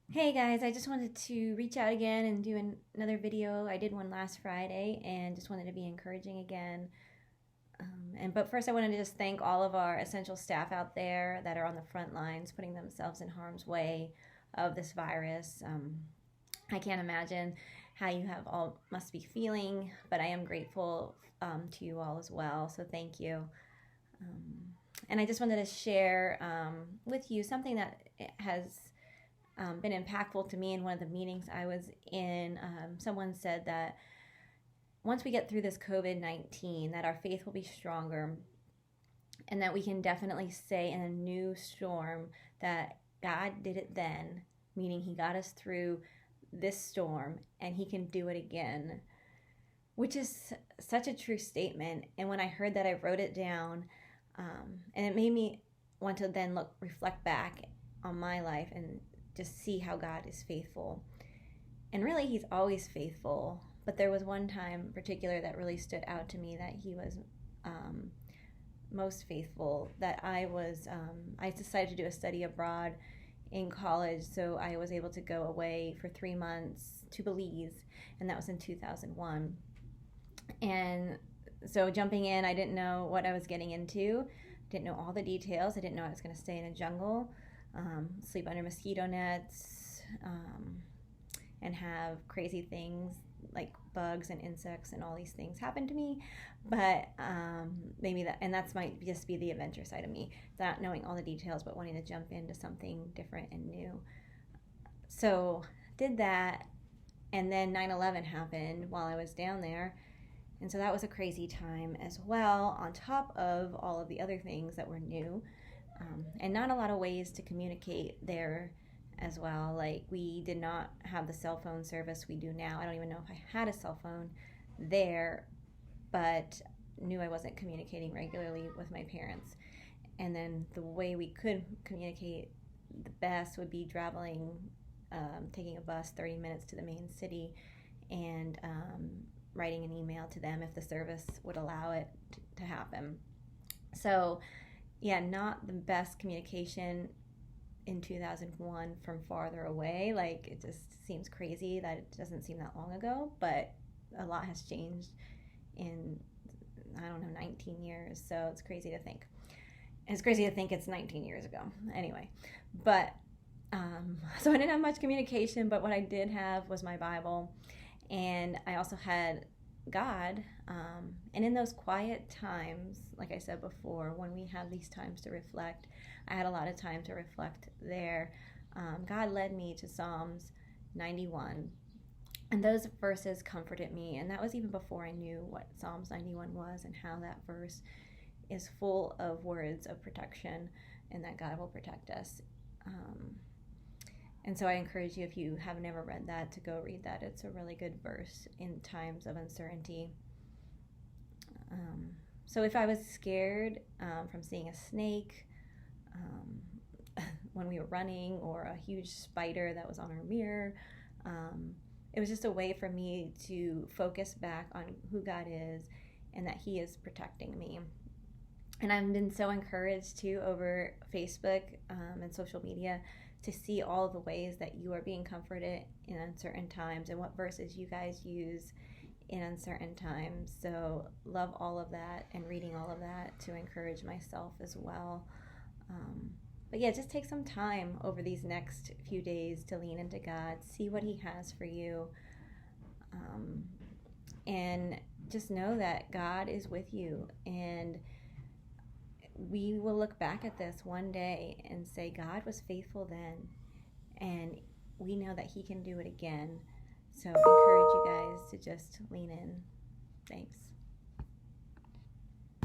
Hey guys, I just wanted to reach out again and do another video. I did one last Friday and just wanted to be encouraging again. But first, I wanted to just thank all of our essential staff out there that are on the front lines, putting themselves in harm's way of this virus. I can't imagine how you have all must be feeling, but I am grateful to you all as well. So thank you. And I just wanted to share with you something that has been impactful to me. In one of the meetings I was in, someone said that once we get through this COVID-19, that our faith will be stronger, and that we can definitely say in a new storm that God did it then, meaning He got us through this storm and He can do it again, which is such a true statement. And when I heard that, I wrote it down, and it made me want to then reflect back on my life and just see how God is faithful. And really, He's always faithful. But there was one time in particular that really stood out to me that He was most faithful. That I decided to do a study abroad in college, so I was able to go away for 3 months to Belize, and that was in 2001. And so jumping in, I didn't know what I was getting into. Didn't know all the details. I didn't know I was going to stay in a jungle, sleep under mosquito nets, and have crazy things like bugs and insects and all these things happen to me. But maybe that's might just be the adventure side of me, not knowing all the details, but wanting to jump into something different and new. So did that, and then 9/11 happened while I was down there. And so that was a crazy time as well, on top of all of the other things that were new. And not a lot of ways to communicate there as well. Like, we did not have the cell phone service we do now. I don't even know if I had a cell phone there, but knew I wasn't communicating regularly with my parents. And then the way we could communicate the best would be traveling, taking a bus 30 minutes to the main city, and writing an email to them if the service would allow it to happen. So, yeah, not the best communication in 2001 from farther away. Like, it just seems crazy that it doesn't seem that long ago, but a lot has changed in, I don't know, 19 years. So it's crazy to think. And it's crazy to think it's 19 years ago. Anyway, but so I didn't have much communication, but what I did have was my Bible. And I also had God. And in those quiet times, like I said before, when we have these times to reflect, I had a lot of time to reflect there. God led me to Psalms 91. And those verses comforted me. And that was even before I knew what Psalms 91 was and how that verse is full of words of protection and that God will protect us. And so I encourage you, if you have never read that, to go read that. It's a really good verse in times of uncertainty. So if I was scared from seeing a snake when we were running, or a huge spider that was on our mirror, it was just a way for me to focus back on who God is and that He is protecting me. And I've been so encouraged too over Facebook and social media to see all of the ways that you are being comforted in uncertain times and what verses you guys use in uncertain times. So love all of that and reading all of that to encourage myself as well. But yeah, just take some time over these next few days to lean into God, see what He has for you, and just know that God is with you. And we will look back at this one day and say, God was faithful then, and we know that He can do it again. So I encourage you guys to just lean in. Thanks.